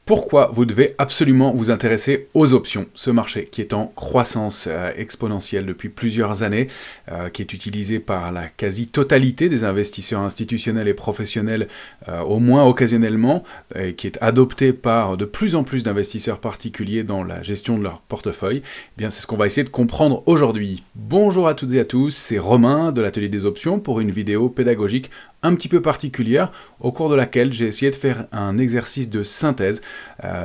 Pourquoi vous devez absolument vous intéresser aux options, ce marché qui est en croissance exponentielle depuis plusieurs années, qui est utilisé par la quasi-totalité des investisseurs institutionnels et professionnels, au moins occasionnellement, et qui est adopté par de plus en plus d'investisseurs particuliers dans la gestion de leur portefeuille. Eh bien, c'est ce qu'on va essayer de comprendre aujourd'hui. Bonjour à toutes et à tous, c'est Romain de l'Atelier des Options pour une vidéo pédagogique un petit peu particulière, au cours de laquelle j'ai essayé de faire un exercice de synthèse,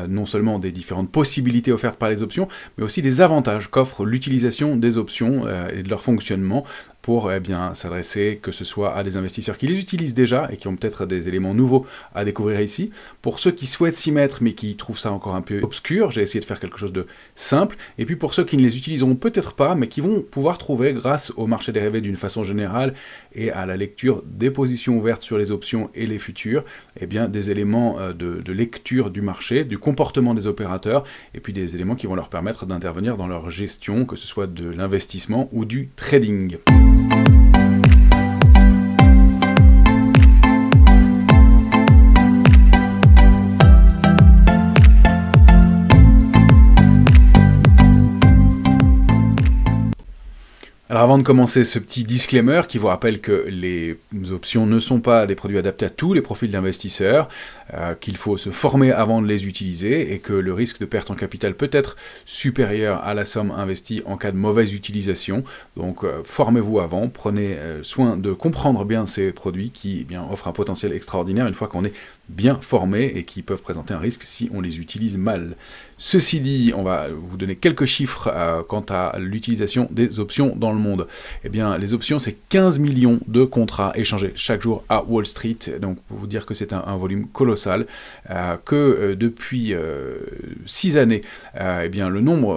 non seulement des différentes possibilités offertes par les options, mais aussi des avantages qu'offre l'utilisation des options et de leur fonctionnement pour s'adresser que ce soit à des investisseurs qui les utilisent déjà et qui ont peut-être des éléments nouveaux à découvrir ici. Pour ceux qui souhaitent s'y mettre mais qui trouvent ça encore un peu obscur, j'ai essayé de faire quelque chose de simple. Et puis pour ceux qui ne les utiliseront peut-être pas, mais qui vont pouvoir trouver, grâce au marché dérivé d'une façon générale et à la lecture des positions ouvertes sur les options et les futurs, eh bien, des éléments de lecture du marché, du comportement des opérateurs, et puis des éléments qui vont leur permettre d'intervenir dans leur gestion, que ce soit de l'investissement ou du trading. Alors avant de commencer ce petit disclaimer qui vous rappelle que les options ne sont pas des produits adaptés à tous les profils d'investisseurs, qu'il faut se former avant de les utiliser et que le risque de perte en capital peut être supérieur à la somme investie en cas de mauvaise utilisation. Donc formez-vous avant, prenez soin de comprendre bien ces produits qui offrent un potentiel extraordinaire une fois qu'on est bien formé et qui peuvent présenter un risque si on les utilise mal. Ceci dit, on va vous donner quelques chiffres quant à l'utilisation des options dans le monde. Eh bien, les options, c'est 15 millions de contrats échangés chaque jour à Wall Street, donc pour vous dire que c'est un volume colossal, que depuis 6 années,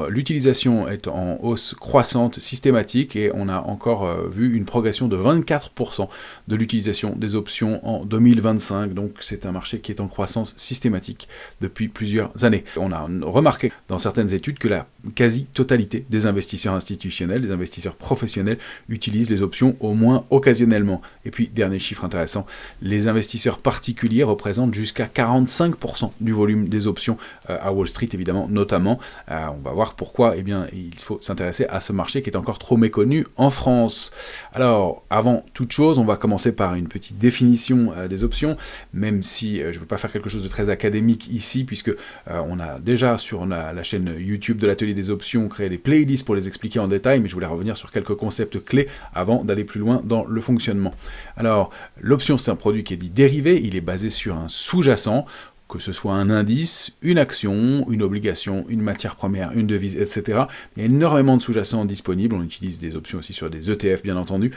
l'utilisation est en hausse croissante, systématique, et on a encore vu une progression de 24% de l'utilisation des options en 2025, donc c'est un marché qui est en croissance systématique depuis plusieurs années. On a remarqué dans certaines études que la quasi-totalité des investisseurs institutionnels, des investisseurs professionnels utilisent les options au moins occasionnellement. Et puis, dernier chiffre intéressant, les investisseurs particuliers représentent jusqu'à 45% du volume des options à Wall Street, évidemment, notamment. On va voir pourquoi il faut s'intéresser à ce marché qui est encore trop méconnu en France. Alors, avant toute chose, on va commencer par une petite définition des options, même si je ne veux pas faire quelque chose de très académique ici, puisque on a déjà sur la chaîne YouTube de l'Atelier des Options créé des playlists pour les expliquer en détail, mais je voulais revenir sur quelques concepts clés avant d'aller plus loin dans le fonctionnement. Alors, l'option, c'est un produit qui est dit dérivé, il est basé sur un sous-jacent, que ce soit un indice, une action, une obligation, une matière première, une devise, etc. Il y a énormément de sous-jacents disponibles, on utilise des options aussi sur des ETF bien entendu,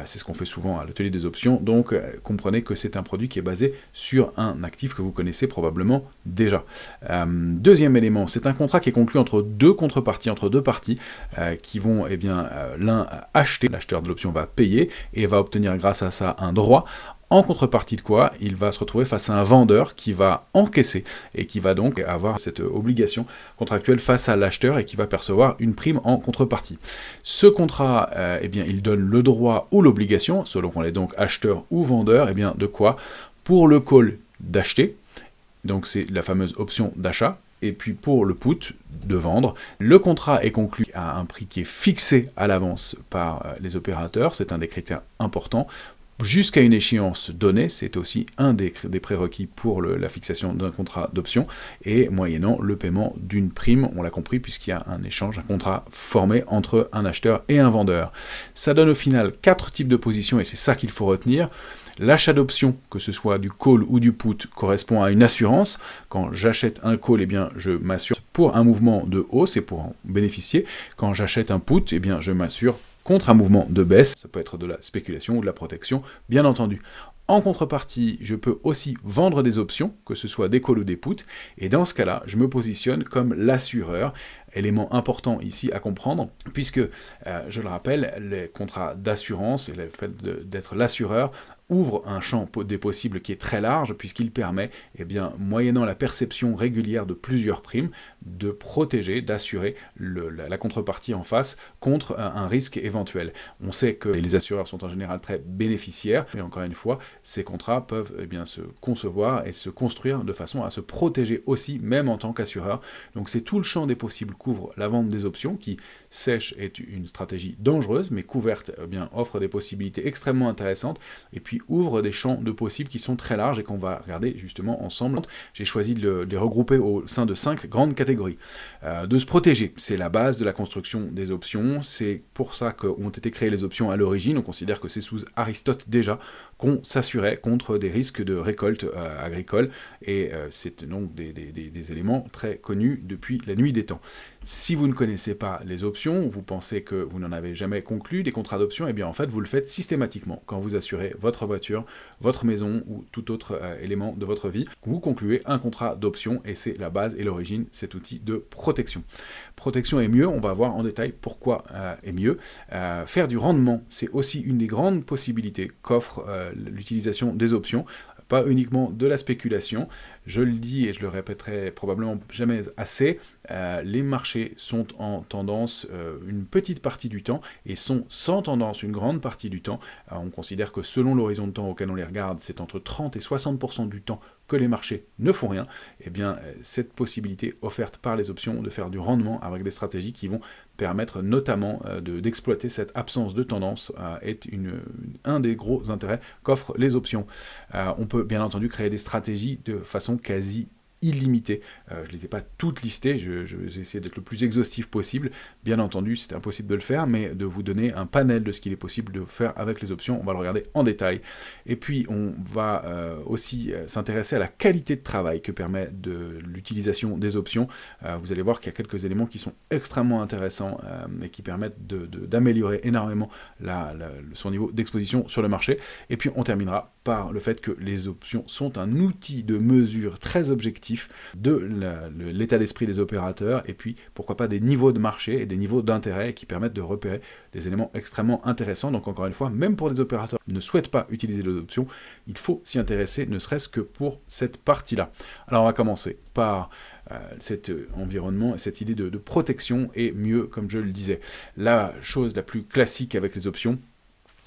c'est ce qu'on fait souvent à l'Atelier des Options, donc comprenez que c'est un produit qui est basé sur un actif que vous connaissez probablement déjà. Deuxième élément, c'est un contrat qui est conclu entre deux contreparties, entre deux parties, qui vont l'un acheter, l'acheteur de l'option va payer, et va obtenir grâce à ça un droit. En contrepartie de quoi, il va se retrouver face à un vendeur qui va encaisser et qui va donc avoir cette obligation contractuelle face à l'acheteur et qui va percevoir une prime en contrepartie. Ce contrat, il donne le droit ou l'obligation, selon qu'on est donc acheteur ou vendeur, de quoi? Pour le call d'acheter, donc c'est la fameuse option d'achat, et puis pour le put, de vendre. Le contrat est conclu à un prix qui est fixé à l'avance par les opérateurs, c'est un des critères importants, jusqu'à une échéance donnée, c'est aussi un des prérequis pour la fixation d'un contrat d'option, et moyennant le paiement d'une prime, on l'a compris, puisqu'il y a un échange, un contrat formé entre un acheteur et un vendeur. Ça donne au final 4 types de positions, et c'est ça qu'il faut retenir. L'achat d'options, que ce soit du call ou du put, correspond à une assurance. Quand j'achète un call, je m'assure pour un mouvement de hausse et pour en bénéficier. Quand j'achète un put, je m'assure contre un mouvement de baisse. Ça peut être de la spéculation ou de la protection, bien entendu. En contrepartie, je peux aussi vendre des options, que ce soit des calls ou des puts, et dans ce cas-là, je me positionne comme l'assureur. Élément important ici à comprendre, puisque, je le rappelle, les contrats d'assurance et le fait d'être l'assureur ouvre un champ des possibles qui est très large, puisqu'il permet, eh bien, moyennant la perception régulière de plusieurs primes, de protéger, d'assurer la contrepartie en face contre un risque éventuel. On sait que les assureurs sont en général très bénéficiaires, et encore une fois, ces contrats peuvent eh bien, se concevoir et se construire de façon à se protéger aussi, même en tant qu'assureur. Donc c'est tout le champ des possibles qu'ouvre la vente des options, qui, sèche, est une stratégie dangereuse, mais couverte eh bien, offre des possibilités extrêmement intéressantes, et puis ouvre des champs de possibles qui sont très larges et qu'on va regarder justement ensemble. J'ai choisi de les regrouper au sein de 5 grandes catégories. De se protéger, c'est la base de la construction des options, c'est pour ça qu'ont été créées les options à l'origine. On considère que c'est sous Aristote déjà qu'on s'assurait contre des risques de récolte agricole, et c'est donc des éléments très connus depuis la nuit des temps. Si vous ne connaissez pas les options, vous pensez que vous n'en avez jamais conclu des contrats d'options, et bien en fait vous le faites systématiquement quand vous assurez votre voiture, votre maison ou tout autre élément de votre vie. Vous concluez un contrat d'option, et c'est la base et l'origine, cet outil de protection. Protection est mieux, on va voir en détail pourquoi est mieux. Faire du rendement, c'est aussi une des grandes possibilités qu'offre l'utilisation des options, pas uniquement de la spéculation. Je le dis et je le répéterai probablement jamais assez, les marchés sont en tendance une petite partie du temps et sont sans tendance une grande partie du temps. On considère que selon l'horizon de temps auquel on les regarde, c'est entre 30 et 60% du temps que les marchés ne font rien. Et bien cette possibilité offerte par les options de faire du rendement avec des stratégies qui vont permettre notamment d'exploiter cette absence de tendance est un des gros intérêts qu'offrent les options. On peut bien entendu créer des stratégies de façon quasi illimitée. Je ne les ai pas toutes listées, j'ai essayé d'être le plus exhaustif possible. Bien entendu, c'est impossible de le faire, mais de vous donner un panel de ce qu'il est possible de faire avec les options, on va le regarder en détail. Et puis, on va aussi s'intéresser à la qualité de travail que permet l'utilisation des options. Vous allez voir qu'il y a quelques éléments qui sont extrêmement intéressants et qui permettent d'améliorer énormément son niveau d'exposition sur le marché. Et puis, on terminera par le fait que les options sont un outil de mesure très objectif de l'état d'esprit des opérateurs, et puis pourquoi pas des niveaux de marché et des niveaux d'intérêt qui permettent de repérer des éléments extrêmement intéressants. Donc encore une fois, même pour des opérateurs qui ne souhaitent pas utiliser les options, il faut s'y intéresser, ne serait-ce que pour cette partie-là. Alors on va commencer par cet environnement et cette idée de protection, et mieux, comme je le disais. La chose la plus classique avec les options,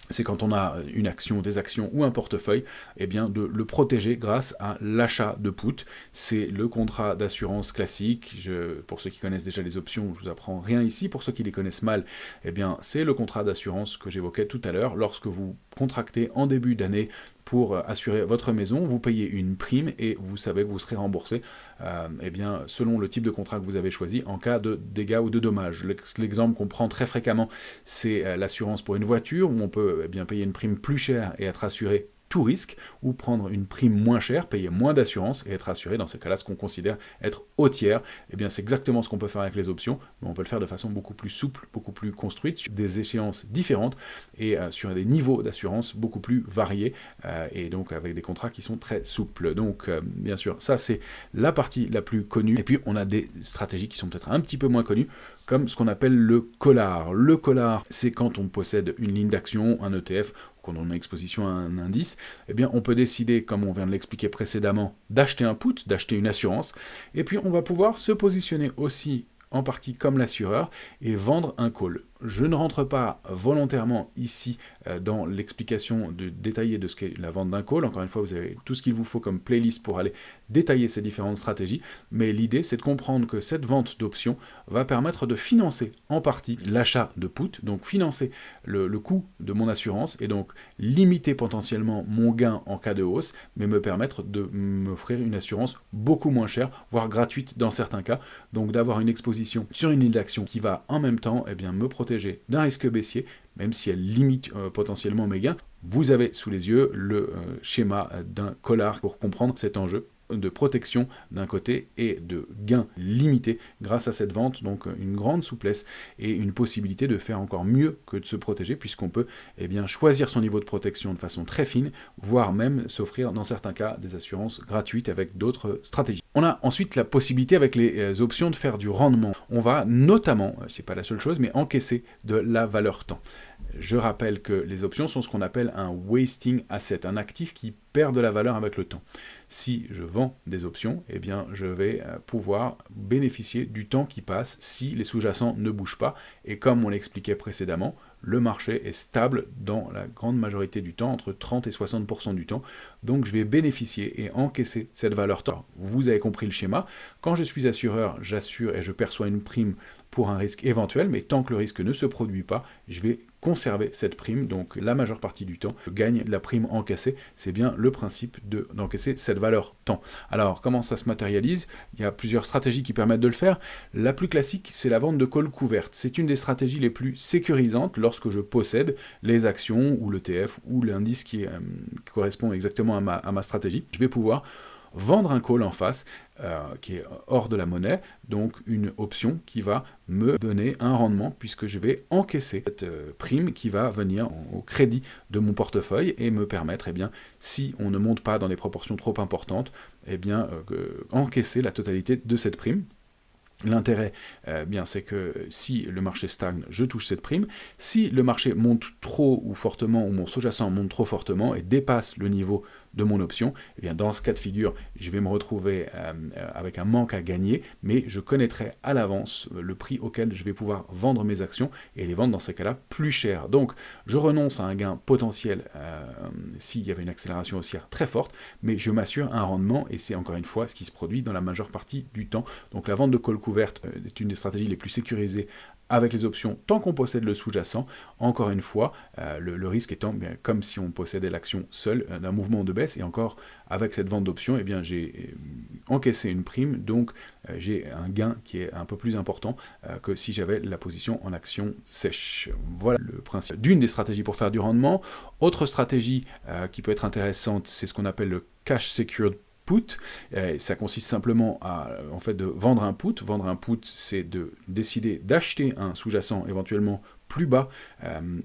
c'est quand on a une action, des actions ou un portefeuille, eh bien de le protéger grâce à l'achat de put. C'est le contrat d'assurance classique. Pour ceux qui connaissent déjà les options, je ne vous apprends rien ici. Pour ceux qui les connaissent mal, eh bien c'est le contrat d'assurance que j'évoquais tout à l'heure. Lorsque vous contractez en début d'année pour assurer votre maison, vous payez une prime et vous savez que vous serez remboursé eh bien, selon le type de contrat que vous avez choisi en cas de dégâts ou de dommages. L'exemple qu'on prend très fréquemment, c'est l'assurance pour une voiture, où on peut eh bien, payer une prime plus chère et être assuré tout risque, ou prendre une prime moins chère, payer moins d'assurance et être assuré dans ces cas-là ce qu'on considère être au tiers. Eh bien c'est exactement ce qu'on peut faire avec les options, mais on peut le faire de façon beaucoup plus souple, beaucoup plus construite, sur des échéances différentes et sur des niveaux d'assurance beaucoup plus variés, et donc avec des contrats qui sont très souples. Donc bien sûr, ça c'est la partie la plus connue, et puis on a des stratégies qui sont peut-être un petit peu moins connues, comme ce qu'on appelle le collar. Le collar, c'est quand on possède une ligne d'action, un ETF, quand on a exposition à un indice, eh bien on peut décider, comme on vient de l'expliquer précédemment, d'acheter un put, d'acheter une assurance, et puis on va pouvoir se positionner aussi en partie comme l'assureur et vendre un call. Je ne rentre pas volontairement ici dans l'explication détaillée de ce qu'est la vente d'un call. Encore une fois, vous avez tout ce qu'il vous faut comme playlist pour aller détailler ces différentes stratégies. Mais l'idée, c'est de comprendre que cette vente d'options va permettre de financer en partie l'achat de put, donc financer le coût de mon assurance et donc limiter potentiellement mon gain en cas de hausse, mais me permettre de m'offrir une assurance beaucoup moins chère, voire gratuite dans certains cas. Donc d'avoir une exposition sur une ligne d'action qui va en même temps eh bien, me protéger d'un risque baissier, même si elle limite potentiellement mes gains. Vous avez sous les yeux le schéma d'un collar pour comprendre cet enjeu de protection d'un côté et de gains limités grâce à cette vente, donc une grande souplesse et une possibilité de faire encore mieux que de se protéger, puisqu'on peut eh bien, choisir son niveau de protection de façon très fine, voire même s'offrir dans certains cas des assurances gratuites avec d'autres stratégies. On a ensuite la possibilité avec les options de faire du rendement. On va notamment, c'est pas la seule chose, mais encaisser de la valeur temps. Je rappelle que les options sont ce qu'on appelle un wasting asset, un actif qui perd de la valeur avec le temps. Si je vends des options, eh bien, je vais pouvoir bénéficier du temps qui passe si les sous-jacents ne bougent pas. Et comme on l'expliquait précédemment, le marché est stable dans la grande majorité du temps, entre 30 et 60% du temps. Donc je vais bénéficier et encaisser cette valeur temps. Vous avez compris le schéma. Quand je suis assureur, j'assure et je perçois une prime pour un risque éventuel, mais tant que le risque ne se produit pas, je vais conserver cette prime, donc la majeure partie du temps, je gagne la prime encaissée, c'est bien le principe d'encaisser cette valeur temps. Alors, comment ça se matérialise? Il y a plusieurs stratégies qui permettent de le faire. La plus classique, c'est la vente de call couverte. C'est une des stratégies les plus sécurisantes lorsque je possède les actions ou l'ETF ou l'indice qui correspond exactement à ma stratégie. Je vais pouvoir vendre un call en face qui est hors de la monnaie, donc une option qui va me donner un rendement puisque je vais encaisser cette prime qui va venir au crédit de mon portefeuille et me permettre, eh bien, si on ne monte pas dans des proportions trop importantes, eh bien, encaisser la totalité de cette prime. L'intérêt, bien, c'est que si le marché stagne, je touche cette prime. Si le marché monte trop ou fortement, ou mon sous-jacent monte trop fortement et dépasse le niveau de mon option, eh bien, dans ce cas de figure, je vais me retrouver avec un manque à gagner, mais je connaîtrai à l'avance le prix auquel je vais pouvoir vendre mes actions et les vendre dans ces cas-là plus cher. Donc, je renonce à un gain potentiel s'il y avait une accélération haussière très forte, mais je m'assure un rendement et c'est encore une fois ce qui se produit dans la majeure partie du temps. Donc, la vente de call couverte est une des stratégies les plus sécurisées avec les options, tant qu'on possède le sous-jacent, encore une fois, le risque étant, bien, comme si on possédait l'action seule, d'un mouvement de baisse, et encore, avec cette vente d'options, eh bien, j'ai encaissé une prime, donc j'ai un gain qui est un peu plus important que si j'avais la position en action sèche. Voilà le principe d'une des stratégies pour faire du rendement. Autre stratégie qui peut être intéressante, c'est ce qu'on appelle le cash secured put. Ça consiste simplement à en fait de vendre un put. Vendre un put, c'est de décider d'acheter un sous-jacent éventuellement plus bas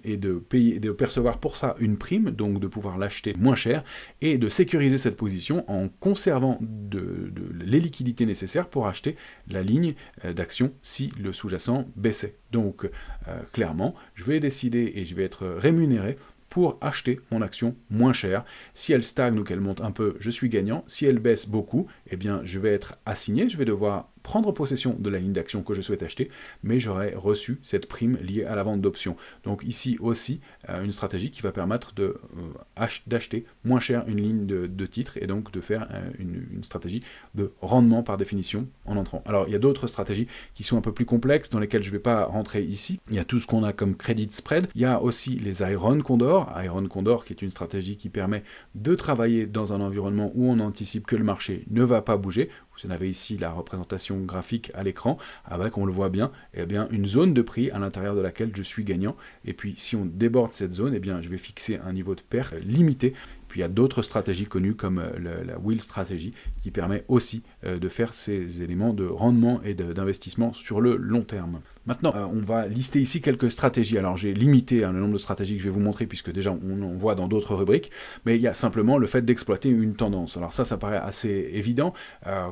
et de payer, de percevoir pour ça une prime, donc de pouvoir l'acheter moins cher et de sécuriser cette position en conservant les liquidités nécessaires pour acheter la ligne d'action si le sous-jacent baissait. Donc clairement, je vais décider et je vais être rémunéré pour acheter mon action moins chère. Si elle stagne ou qu'elle monte un peu, je suis gagnant. Si elle baisse beaucoup, eh bien, je vais être assigné, je vais devoir prendre possession de la ligne d'action que je souhaite acheter, mais j'aurai reçu cette prime liée à la vente d'options. Donc ici aussi, une stratégie qui va permettre d'acheter moins cher une ligne de titre et donc de faire une stratégie de rendement par définition en entrant. Alors il y a d'autres stratégies qui sont un peu plus complexes dans lesquelles je ne vais pas rentrer ici. Il y a tout ce qu'on a comme credit spread. Il y a aussi les Iron Condor. Iron Condor qui est une stratégie qui permet de travailler dans un environnement où on anticipe que le marché ne va pas bouger. Vous en avez ici la représentation graphique à l'écran, avec, on le voit bien, eh bien, une zone de prix à l'intérieur de laquelle je suis gagnant. Et puis, si on déborde cette zone, eh bien, je vais fixer un niveau de perte limité. Puis, il y a d'autres stratégies connues comme la Wheel Strategy, qui permet aussi de faire ces éléments de rendement et d'investissement sur le long terme. Maintenant, on va lister ici quelques stratégies. Alors, j'ai limité le nombre de stratégies que je vais vous montrer, puisque déjà, on voit dans d'autres rubriques, mais il y a simplement le fait d'exploiter une tendance. Alors ça paraît assez évident,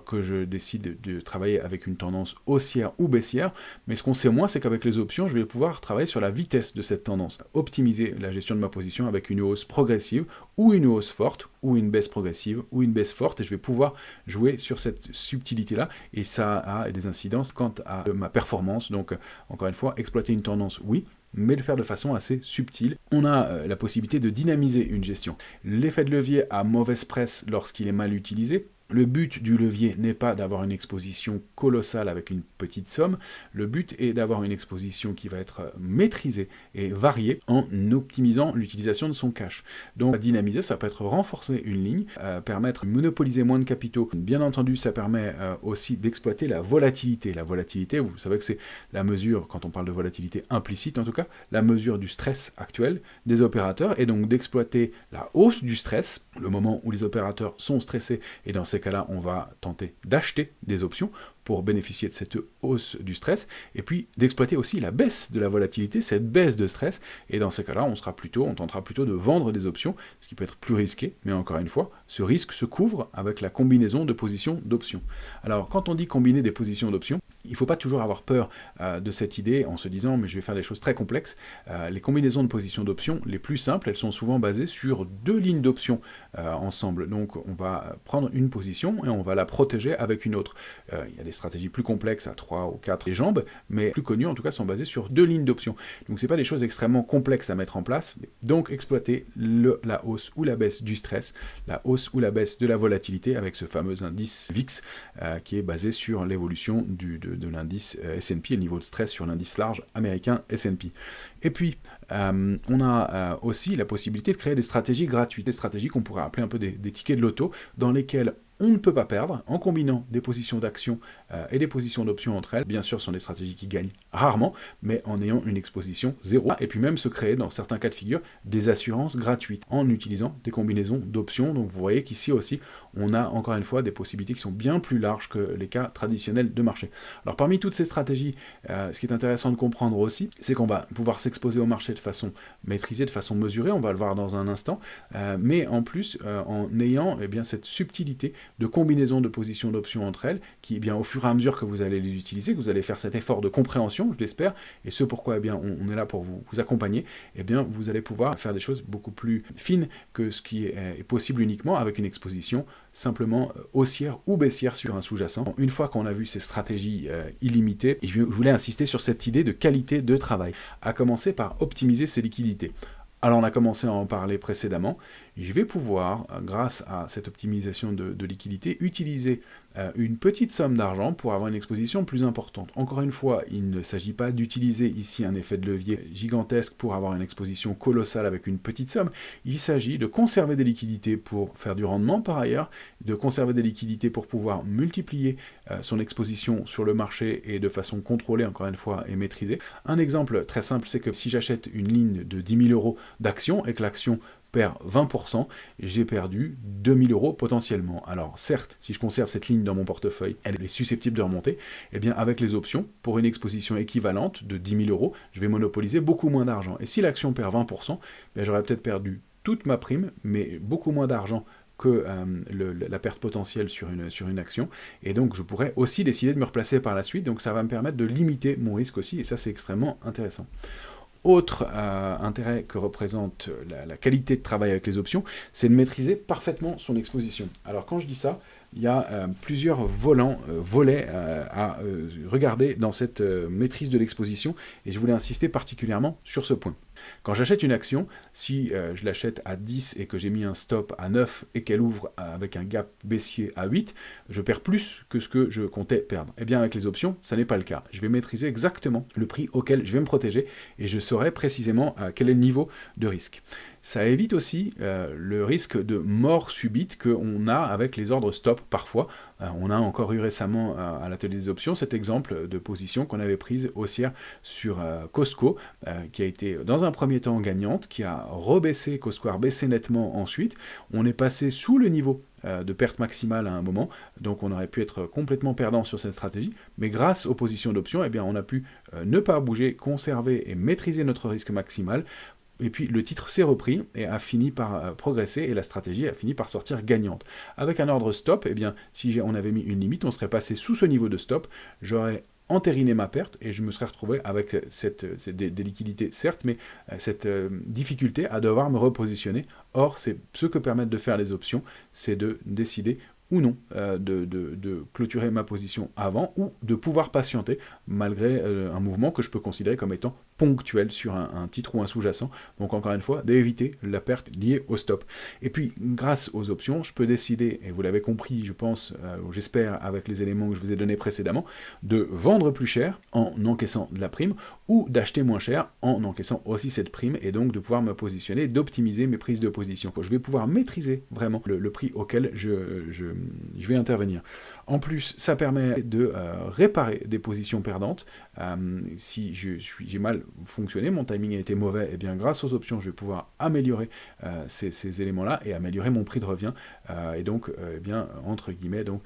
que je décide de travailler avec une tendance haussière ou baissière, mais ce qu'on sait moins, c'est qu'avec les options, je vais pouvoir travailler sur la vitesse de cette tendance, optimiser la gestion de ma position avec une hausse progressive, ou une hausse forte, ou une baisse progressive, ou une baisse forte, et je vais pouvoir jouer sur cette subtilité-là, et ça a des incidences quant à ma performance. Donc, encore une fois, exploiter une tendance, oui, mais le faire de façon assez subtile. On a la possibilité de dynamiser une gestion. L'effet de levier a mauvaise presse lorsqu'il est mal utilisé. Le but du levier n'est pas d'avoir une exposition colossale avec une petite somme, le but est d'avoir une exposition qui va être maîtrisée et variée en optimisant l'utilisation de son cash. Donc dynamiser, ça peut être renforcer une ligne, permettre de monopoliser moins de capitaux. Bien entendu, ça permet aussi d'exploiter la volatilité. La volatilité, vous savez que c'est la mesure, quand on parle de volatilité implicite en tout cas, la mesure du stress actuel des opérateurs, et donc d'exploiter la hausse du stress, le moment où les opérateurs sont stressés, et dans ces cas-là, on va tenter d'acheter des options pour bénéficier de cette hausse du stress, et puis d'exploiter aussi la baisse de la volatilité, cette baisse de stress, et dans ces cas-là, on tentera plutôt de vendre des options, ce qui peut être plus risqué, mais encore une fois, ce risque se couvre avec la combinaison de positions d'options. Alors, quand on dit combiner des positions d'options, il ne faut pas toujours avoir peur de cette idée en se disant « mais je vais faire des choses très complexes ». Les combinaisons de positions d'options les plus simples, elles sont souvent basées sur 2 lignes d'options ensemble. Donc on va prendre une position et on va la protéger avec une autre. Il y a des stratégies plus complexes à 3 ou 4 jambes, mais plus connues en tout cas sont basées sur 2 lignes d'options. Donc c'est pas des choses extrêmement complexes à mettre en place, donc exploiter la hausse ou la baisse du stress, la hausse ou la baisse de la volatilité avec ce fameux indice VIX qui est basé sur l'évolution de l'indice S&P, le niveau de stress sur l'indice large américain S&P. Et puis, on a aussi la possibilité de créer des stratégies gratuites, des stratégies qu'on pourrait appeler un peu des tickets de loto, dans lesquels on ne peut pas perdre en combinant des positions d'action et des positions d'options entre elles. Bien sûr, ce sont des stratégies qui gagnent rarement, mais en ayant une exposition zéro. Et puis même se créer, dans certains cas de figure, des assurances gratuites en utilisant des combinaisons d'options. Donc vous voyez qu'ici aussi, on a encore une fois des possibilités qui sont bien plus larges que les cas traditionnels de marché. Alors parmi toutes ces stratégies, ce qui est intéressant de comprendre aussi, c'est qu'on va pouvoir s'exposer au marché de façon maîtrisée, de façon mesurée, on va le voir dans un instant, mais en plus, en ayant cette subtilité de combinaison de positions d'options entre elles, qui au fur et à mesure que vous allez les utiliser, que vous allez faire cet effort de compréhension, je l'espère, et ce pourquoi on est là pour vous accompagner, vous allez pouvoir faire des choses beaucoup plus fines que ce qui est possible uniquement avec une exposition simplement haussière ou baissière sur un sous-jacent. Une fois qu'on a vu ces stratégies illimitées, je voulais insister sur cette idée de qualité de travail, à commencer par optimiser ses liquidités. Alors on a commencé à en parler précédemment, je vais pouvoir, grâce à cette optimisation de liquidité, utiliser une petite somme d'argent pour avoir une exposition plus importante. Encore une fois, il ne s'agit pas d'utiliser ici un effet de levier gigantesque pour avoir une exposition colossale avec une petite somme, il s'agit de conserver des liquidités pour faire du rendement par ailleurs, de conserver des liquidités pour pouvoir multiplier son exposition sur le marché et de façon contrôlée encore une fois et maîtrisée. Un exemple très simple, c'est que si j'achète une ligne de 10 000 € d'action et que l'action perd 20%, j'ai perdu 2 000 € potentiellement. Alors certes, si je conserve cette ligne dans mon portefeuille, elle est susceptible de remonter, avec les options, pour une exposition équivalente de 10 000 €, je vais monopoliser beaucoup moins d'argent. Et si l'action perd 20%, j'aurais peut-être perdu toute ma prime, mais beaucoup moins d'argent que la perte potentielle sur une action, et donc je pourrais aussi décider de me replacer par la suite, donc ça va me permettre de limiter mon risque aussi, et ça c'est extrêmement intéressant. Autre intérêt que représente la qualité de travail avec les options, c'est de maîtriser parfaitement son exposition. Alors quand je dis ça, il y a plusieurs volets à regarder dans cette maîtrise de l'exposition, et je voulais insister particulièrement sur ce point. Quand j'achète une action, si je l'achète à 10 et que j'ai mis un stop à 9 et qu'elle ouvre avec un gap baissier à 8, je perds plus que ce que je comptais perdre. Eh bien avec les options, ça n'est pas le cas. Je vais maîtriser exactement le prix auquel je vais me protéger et je saurai précisément quel est le niveau de risque. Ça évite aussi le risque de mort subite qu'on a avec les ordres stop parfois. On a encore eu récemment à l'atelier des options cet exemple de position qu'on avait prise haussière sur Costco, qui a été dans un premier temps gagnante, qui a rebaissé, Costco a rebaissé nettement ensuite. On est passé sous le niveau de perte maximale à un moment, donc on aurait pu être complètement perdant sur cette stratégie, mais grâce aux positions d'options, on a pu ne pas bouger, conserver et maîtriser notre risque maximal. Et puis le titre s'est repris et a fini par progresser et la stratégie a fini par sortir gagnante. Avec un ordre stop, si on avait mis une limite, on serait passé sous ce niveau de stop, j'aurais entériné ma perte et je me serais retrouvé avec des liquidités certes, mais cette difficulté à devoir me repositionner. Or, c'est ce que permettent de faire les options, c'est de décider ou non de clôturer ma position avant ou de pouvoir patienter malgré un mouvement que je peux considérer comme étant ponctuel sur un titre ou un sous-jacent. Donc encore une fois, d'éviter la perte liée au stop. Et puis, grâce aux options, je peux décider, et vous l'avez compris, je pense, j'espère, avec les éléments que je vous ai donnés précédemment, de vendre plus cher en encaissant de la prime ou d'acheter moins cher en encaissant aussi cette prime et donc de pouvoir me positionner, d'optimiser mes prises de position. Je vais pouvoir maîtriser vraiment le prix auquel je vais intervenir. En plus, ça permet de réparer des positions perdantes. Si j'ai mal fonctionné, mon timing a été mauvais, et bien grâce aux options, je vais pouvoir améliorer ces éléments-là et améliorer mon prix de revient. Et donc, eh bien, entre guillemets, donc,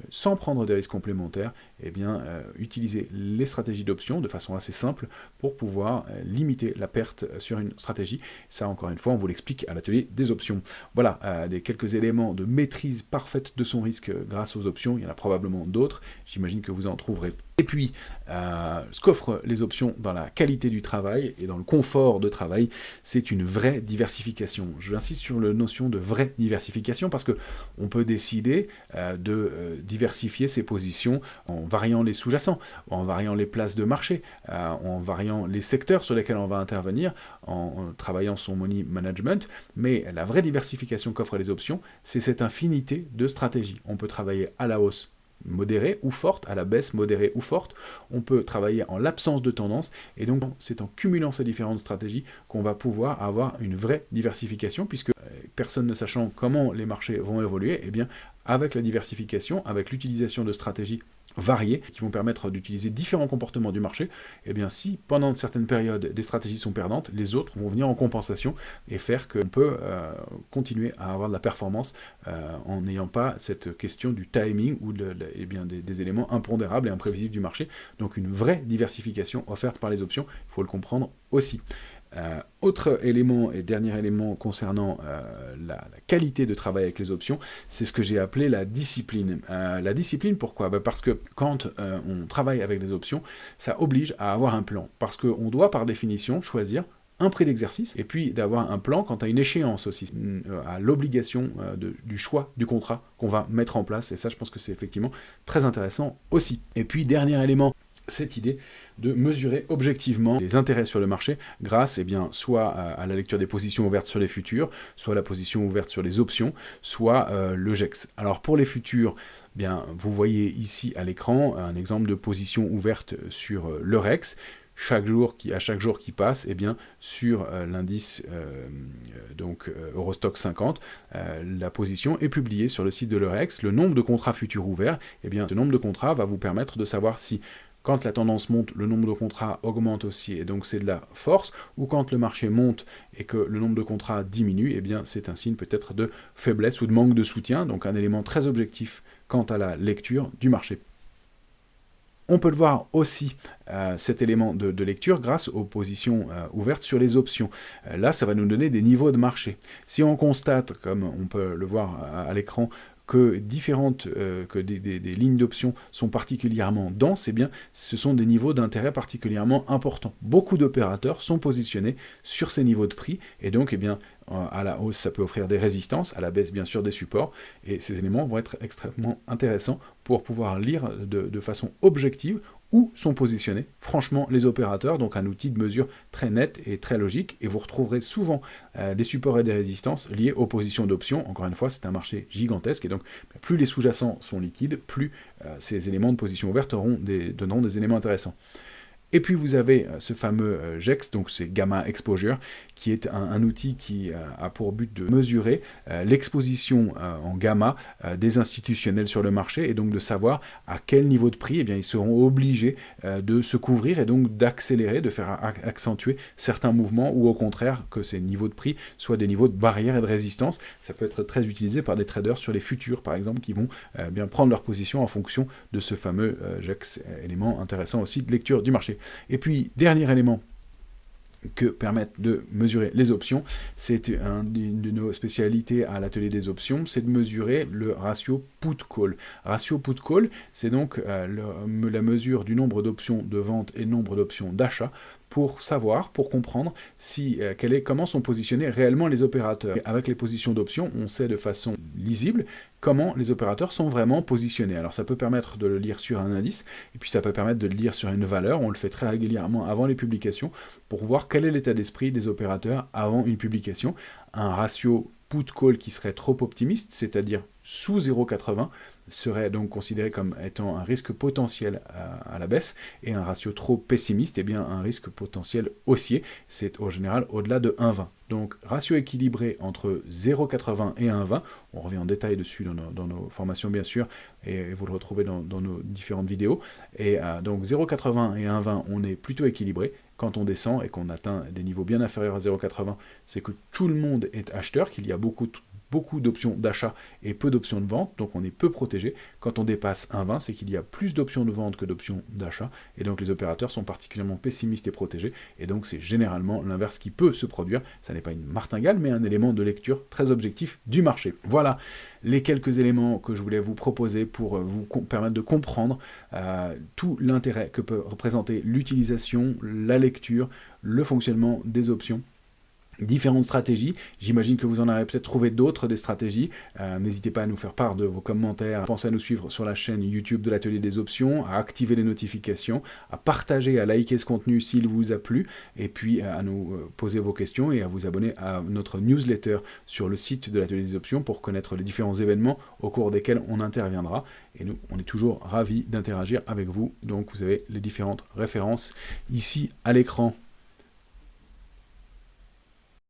sans prendre des risques complémentaires, eh bien, utiliser les stratégies d'options de façon assez simple pour pouvoir limiter la perte sur une stratégie. Ça, encore une fois, on vous l'explique à l'atelier des options. Voilà, quelques éléments de maîtrise parfaite de son risque grâce aux options. Il y en a probablement d'autres, j'imagine que vous en trouverez. Et puis, ce qu'offrent les options dans la qualité du travail et dans le confort de travail, c'est une vraie diversification. J'insiste sur la notion de vraie diversification parce qu'on peut décider de diversifier ses positions en variant les sous-jacents, en variant les places de marché, en variant les secteurs sur lesquels on va intervenir, en travaillant son money management. Mais la vraie diversification qu'offrent les options, c'est cette infinité de stratégies. On peut travailler à la hausse modérée ou forte, à la baisse modérée ou forte, on peut travailler en l'absence de tendance, et donc c'est en cumulant ces différentes stratégies qu'on va pouvoir avoir une vraie diversification, puisque personne ne sachant comment les marchés vont évoluer, eh bien avec la diversification, avec l'utilisation de stratégies variées, qui vont permettre d'utiliser différents comportements du marché, et bien si pendant certaines périodes des stratégies sont perdantes, les autres vont venir en compensation et faire qu'on peut continuer à avoir de la performance en n'ayant pas cette question du timing ou eh bien, des éléments impondérables et imprévisibles du marché. Donc une vraie diversification offerte par les options, il faut le comprendre aussi. Autre élément et dernier élément concernant la qualité de travail avec les options, c'est ce que j'ai appelé la discipline. La discipline, pourquoi ? Parce que quand on travaille avec les options, ça oblige à avoir un plan. Parce qu'on doit par définition choisir un prix d'exercice, et puis d'avoir un plan quant à une échéance aussi, à l'obligation du choix du contrat qu'on va mettre en place, et ça je pense que c'est effectivement très intéressant aussi. Et puis dernier élément, cette idée de mesurer objectivement les intérêts sur le marché grâce soit à la lecture des positions ouvertes sur les futurs, soit à la position ouverte sur les options, soit le GEX. Alors pour les futurs, vous voyez ici à l'écran un exemple de position ouverte sur l'Eurex. À chaque jour qui passe, sur l'indice Eurostock 50, la position est publiée sur le site de l'Eurex. Le nombre de contrats futurs ouverts, ce nombre de contrats va vous permettre de savoir si quand la tendance monte, le nombre de contrats augmente aussi, et donc c'est de la force, ou quand le marché monte et que le nombre de contrats diminue, c'est un signe peut-être de faiblesse ou de manque de soutien, donc un élément très objectif quant à la lecture du marché. On peut le voir aussi, cet élément de lecture, grâce aux positions ouvertes sur les options. Là, ça va nous donner des niveaux de marché. Si on constate, comme on peut le voir à l'écran, que des lignes d'options sont particulièrement denses, ce sont des niveaux d'intérêt particulièrement importants. Beaucoup d'opérateurs sont positionnés sur ces niveaux de prix, et donc, à la hausse, ça peut offrir des résistances, à la baisse, bien sûr, des supports, et ces éléments vont être extrêmement intéressants pour pouvoir lire de façon objective où sont positionnés, franchement, les opérateurs, donc un outil de mesure très net et très logique, et vous retrouverez souvent des supports et des résistances liés aux positions d'options. Encore une fois, c'est un marché gigantesque, et donc plus les sous-jacents sont liquides, plus ces éléments de position ouverte donneront des éléments intéressants. Et puis vous avez ce fameux GEX, donc c'est Gamma Exposure, qui est un outil qui a pour but de mesurer l'exposition en gamma des institutionnels sur le marché, et donc de savoir à quel niveau de prix ils seront obligés de se couvrir, et donc d'accélérer, de faire accentuer certains mouvements, ou au contraire que ces niveaux de prix soient des niveaux de barrière et de résistance. Ça peut être très utilisé par des traders sur les futurs, par exemple, qui vont prendre leur position en fonction de ce fameux GEX, élément intéressant aussi de lecture du marché. Et puis, dernier élément que permettent de mesurer les options, c'est une de nos spécialités à l'atelier des options, c'est de mesurer le ratio put-call. Ratio put-call, c'est donc la mesure du nombre d'options de vente et le nombre d'options d'achat, pour comprendre comment sont positionnés réellement les opérateurs. Et avec les positions d'options, on sait de façon lisible comment les opérateurs sont vraiment positionnés. Alors ça peut permettre de le lire sur un indice, et puis ça peut permettre de le lire sur une valeur. On le fait très régulièrement avant les publications, pour voir quel est l'état d'esprit des opérateurs avant une publication. Un ratio put-call qui serait trop optimiste, c'est-à-dire sous 0,80, serait donc considéré comme étant un risque potentiel à la baisse, et un ratio trop pessimiste, eh bien un risque potentiel haussier, c'est au général au-delà de 1,20. Donc ratio équilibré entre 0,80 et 1,20, on revient en détail dessus dans nos formations bien sûr, et vous le retrouvez dans nos différentes vidéos, et donc 0,80 et 1,20, on est plutôt équilibré. Quand on descend et qu'on atteint des niveaux bien inférieurs à 0,80, c'est que tout le monde est acheteur, qu'il y a beaucoup d'options d'achat et peu d'options de vente, donc on est peu protégé. Quand on dépasse 1,20, c'est qu'il y a plus d'options de vente que d'options d'achat, et donc les opérateurs sont particulièrement pessimistes et protégés, et donc c'est généralement l'inverse qui peut se produire. Ça n'est pas une martingale, mais un élément de lecture très objectif du marché. Voilà les quelques éléments que je voulais vous proposer pour vous permettre de comprendre tout l'intérêt que peut représenter l'utilisation, la lecture, le fonctionnement des options. Différentes stratégies, j'imagine que vous en avez peut-être trouvé d'autres, des stratégies, n'hésitez pas à nous faire part de vos commentaires, pensez à nous suivre sur la chaîne YouTube de l'Atelier des Options, à activer les notifications, à partager, à liker ce contenu s'il vous a plu, et puis à nous poser vos questions et à vous abonner à notre newsletter sur le site de l'Atelier des Options pour connaître les différents événements au cours desquels on interviendra, et nous, on est toujours ravis d'interagir avec vous, donc vous avez les différentes références ici à l'écran.